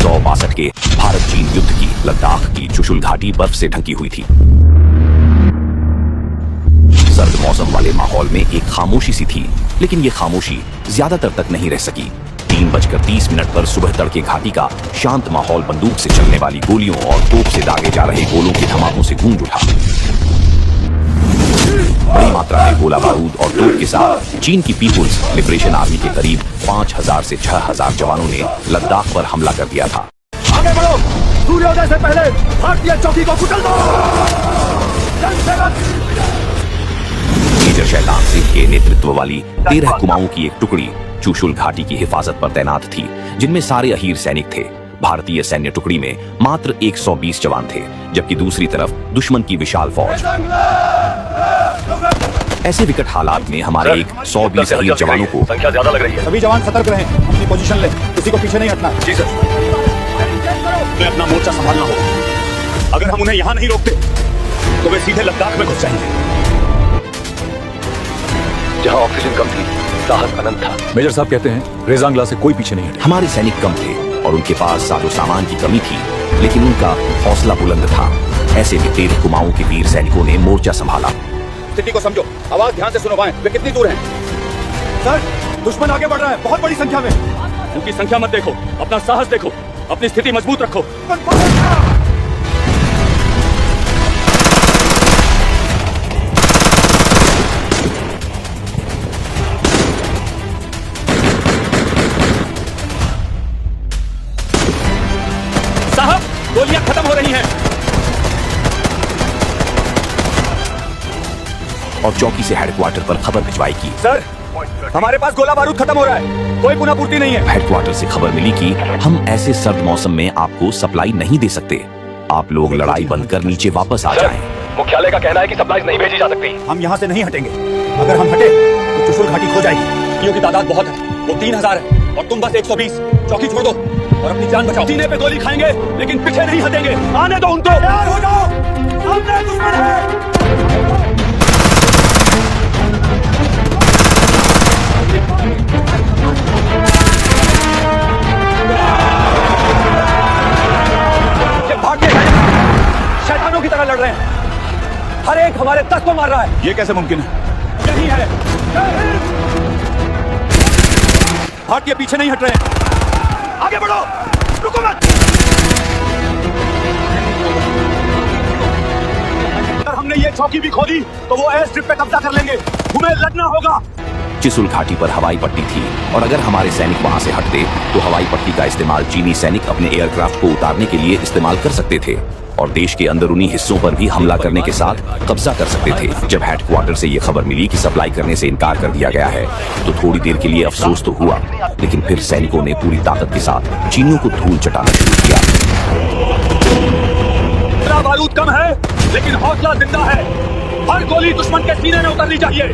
1962 के भारत चीन युद्ध की लद्दाख की चुशुल घाटी बर्फ से ढकी हुई थी। सर्द मौसम वाले माहौल में एक खामोशी सी थी, लेकिन ये खामोशी ज्यादातर तक नहीं रह सकी। 3:30 पर सुबह तड़के घाटी का शांत माहौल बंदूक से चलने वाली गोलियों और तोप से दागे जा रहे गोलों के धमाकों से गूंज उठा। बड़ी मात्रा में गोला बारूद और तोप के साथ चीन की पीपुल्स लिबरेशन आर्मी के करीब 5000 से 6000 जवानों ने लद्दाख पर हमला कर दिया था। आगे बढ़ो, सूर्योदय से पहले भारतीय चौकी को कुचल दो। मेजर शैतान सिंह के नेतृत्व वाली 13 कुमाऊं की एक टुकड़ी चुशुल घाटी की हिफाजत पर तैनात थी, जिनमें सारे अहीर सैनिक थे। भारतीय सैन्य टुकड़ी में मात्र 120 जवान थे, जबकि दूसरी तरफ दुश्मन की विशाल फौज। ऐसे विकट हालात में हमारे 120 अहीर जवानों को संख्या ज्यादा लग रही है। सभी जवान सतर्क रहें, अपनी पोजीशन लें, किसी को पीछे नहीं हटना। जी सर। हमें अपना मोर्चा संभालना होगा। अगर हम उन्हें यहाँ नहीं रोकते तो वे सीधे लद्दाख में घुस जाएंगे। जहाँ ऑक्सीजन कम थी, साहस अनंत था। मेजर साहब कहते हैं रेजांगला से कोई पीछे नहीं हटे। हमारे सैनिक कम थे और उनके पास साजो सामान की कमी थी, लेकिन उनका हौसला बुलंद था। ऐसे में 13 कुमाऊं के वीर सैनिकों ने मोर्चा संभाला। स्थिति को समझो, आवाज ध्यान से सुनो पाएं। वे कितनी दूर हैं? सर, दुश्मन आगे बढ़ रहा है, बहुत बड़ी संख्या में। उनकी संख्या मत देखो, अपना साहस देखो, अपनी स्थिति मजबूत रखो। साहब, गोलियां खत्म हो रही हैं। और चौकी से हेडक्वार्टर पर खबर भिजवाई की सर, हमारे पास गोला बारूद खत्म हो रहा है, कोई पुनः पूर्ति नहीं है। हेडक्वार्टर से खबर मिली कि हम ऐसे सर्द मौसम में आपको सप्लाई नहीं दे सकते। आप लोग लड़ाई बंद कर नीचे वापस आ जाएं। मुख्यालय का कहना है कि सप्लाईज नहीं भेजी जा सकती। हम यहाँ से नहीं हटेंगे। अगर हम हटे तो चुशुल घाटी खो जाएगी। क्योंकि तादाद बहुत है, वो 3000 है और तुम बस 120। चौकी छोड़ दो और अपनी जान बचाओ। सीने पे गोली खाएंगे लेकिन पीछे नहीं हटेंगे। आने दो उनको। तैयार हो जाओ, सामने दुश्मन है। शैतानों की तरह लड़ रहे हैं। हर एक हमारे तख्त को मार रहा है। ये कैसे मुमकिन है? यही है। भारतीय पीछे नहीं हट रहे। आगे बढ़ो, रुको मत। अगर हमने ये चौकी भी खोदी तो वो एयर स्ट्रिप पे कब्जा कर लेंगे। हमें लड़ना होगा। चुशुल घाटी पर हवाई पट्टी थी और अगर हमारे सैनिक वहां से हटते तो हवाई पट्टी का इस्तेमाल चीनी सैनिक अपने एयरक्राफ्ट को उतारने के लिए इस्तेमाल कर सकते थे और देश के अंदरूनी हिस्सों पर भी हमला करने के साथ कब्जा कर सकते थे। जब हेडक्वार्टर से ये खबर मिली कि सप्लाई करने से इनकार कर दिया गया है तो थोड़ी देर के लिए अफसोस तो हुआ, लेकिन फिर सैनिकों ने पूरी ताकत के साथ चीनियों को धूल चटाना शुरू किया। बारूद कम है लेकिन हौसला जिंदा है। हर गोली दुश्मन के सीने में उतरनी चाहिए।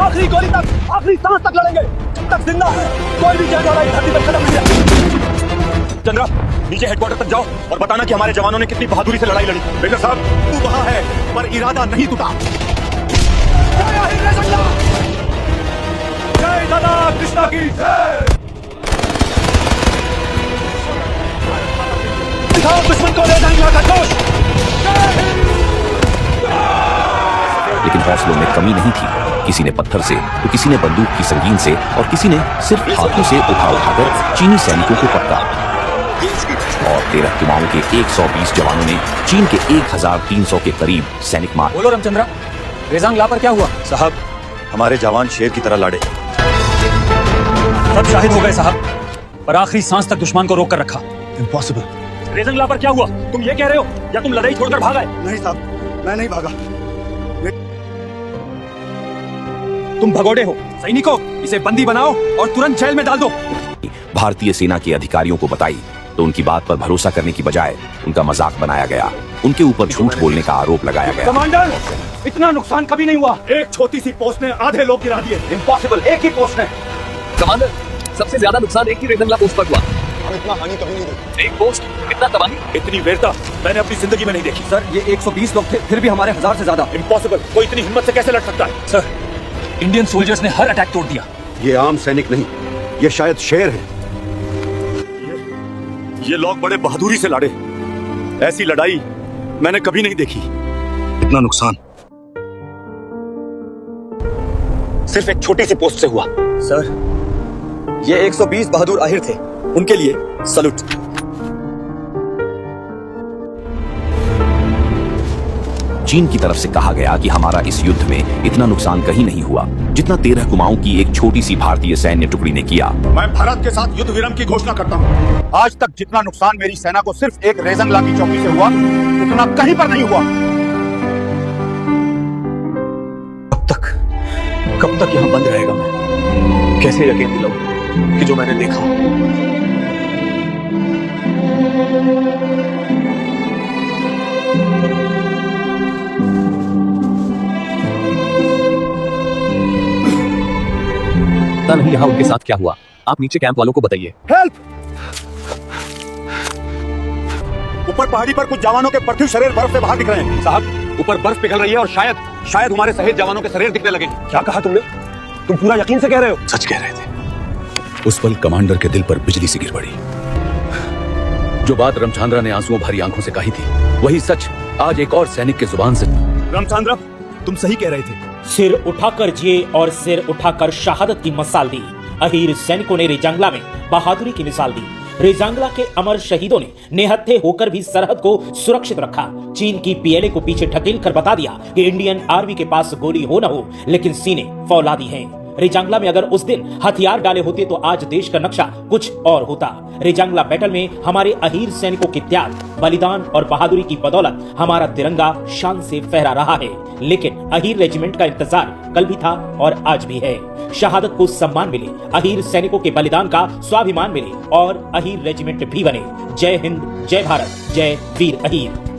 आखिरी गोली तक, आखिरी सांस तक लड़ेंगे जब तक जिंदा है। कोई भी जाने वाला इस धरती पर खत्म नहीं है। चंद्रा, नीचे हेडक्वार्टर तक जाओ और बताना कि हमारे जवानों ने कितनी बहादुरी से लड़ाई लड़ी। मेजर साहब, तू वहां है पर इरादा नहीं टूटा। जय दादा कृष्णा की जय। दिखाओ दुश्मन को रेजांगला का जोश। लेकिन हौसलों में कमी नहीं थी। किसी ने पत्थर से तो किसी ने बंदूक की संगीन से और किसी ने सिर्फ हाथों से उठाकर चीनी सैनिकों को पटका। और 13 कुमाऊं के 120 जवानों ने चीन के 1300 के करीब सैनिक मार। बोलो रामचंद्रा, रेजांगला पर क्या हुआ? साहब, हमारे जवान शेर की तरह लड़े। सब शाहिद हो गए साहब, पर आखिरी सांस तक दुश्मन को रोक कर रखा। इम्पॉसिबल। रेजंगला पर क्या हुआ? तुम ये कह रहे हो या तुम लड़ाई छोड़कर भाग आए? नहीं साहब, मैं नहीं भागा। तुम भगोड़े हो। सैनिकों, इसे बंदी बनाओ और तुरंत जेल में डाल दो। भारतीय सेना के अधिकारियों को बताई तो उनकी बात पर भरोसा करने की बजाय उनका मजाक बनाया गया। उनके ऊपर झूठ बोलने का आरोप लगाया गया। कमांडर, इतना नुकसान कभी नहीं हुआ। एक छोटी सी पोस्ट ने आधे लोग गिरा दिए। इम्पॉसिबल, एक ही पोस्ट है। कमांडर, सबसे ज्यादा नुकसान एक ही रेजंगला पोस्ट पर हुआ। हम इतना हानि कभी नहीं देखी। एक पोस्ट, इतना तबाही, इतनी वीरता मैंने अपनी जिंदगी में नहीं देखी। सर ये 120 लोग थे, फिर भी हमारे 1000 से ज्यादा। इम्पॉसिबल, कोई इतनी हिम्मत से कैसे लड़ सकता है? सर, इंडियन सोल्जर्स ने हर अटैक तोड़ दिया। ये आम सैनिक नहीं, ये शायद शेर है। ये लोग बड़े बहादुरी से लड़े, ऐसी लड़ाई मैंने कभी नहीं देखी। इतना नुकसान सिर्फ एक छोटी सी पोस्ट से हुआ। सर ये 120 बहादुर आहिर थे, उनके लिए सलूट। चीन की तरफ से कहा गया कि हमारा इस युद्ध में इतना नुकसान कहीं नहीं हुआ जितना 13 कुमाऊं की एक छोटी सी भारतीय सैन्य टुकड़ी ने किया। मैं भारत के साथ युद्ध विराम की घोषणा करता हूँ। आज तक जितना नुकसान मेरी सेना को सिर्फ एक रेजंगला की चौकी से हुआ, उतना कहीं पर नहीं हुआ। कब तक यहाँ बंद रहेगा मैं? कैसे यकीन दिलाऊं कि जो मैंने देखा पता नहीं यहाँ उनके साथ क्या हुआ। आप नीचे कैंप वालों को बताइए। हेल्प! ऊपर पहाड़ी पर कुछ जवानों के पार्थिव शरीर बर्फ से बाहर दिख रहे हैं। साहब, ऊपर बर्फ पिघल रही है और शायद हमारे शहीद जवानों के शरीर दिखने लगे। क्या कहा तुमने? तुम पूरा यकीन से कह रहे हो? सच कह रहे थे। उस पल कमांडर के दिल पर बिजली सी गिर पड़ी। जो बात रामचंद्र ने आंसुओं भरी आंखों से कही थी, वही सच आज एक और सैनिक के जुबान से। रामचंद्र, तुम सही कह रहे थे। सिर उठाकर जिए और सिर उठाकर शहादत की मिसाल दी। अहीर सैनिकों ने रेजांगला में बहादुरी की मिसाल दी। रेजांगला के अमर शहीदों ने निहत्थे होकर भी सरहद को सुरक्षित रखा। चीन की पीएलए को पीछे ढकेल कर बता दिया कि इंडियन आर्मी के पास गोली हो न हो, लेकिन सीने फौलादी हैं। रेजांगला में अगर उस दिन हथियार डाले होते तो आज देश का नक्शा कुछ और होता। रेजांगला बैटल में हमारे अहीर सैनिकों के त्याग, बलिदान और बहादुरी की बदौलत हमारा तिरंगा शान से फहरा रहा है। लेकिन अहीर रेजिमेंट का इंतजार कल भी था और आज भी है। शहादत को सम्मान मिले, अहीर सैनिकों के बलिदान का स्वाभिमान मिले और अहीर रेजिमेंट भी बने। जय हिंद, जय भारत, जय वीर अहीर।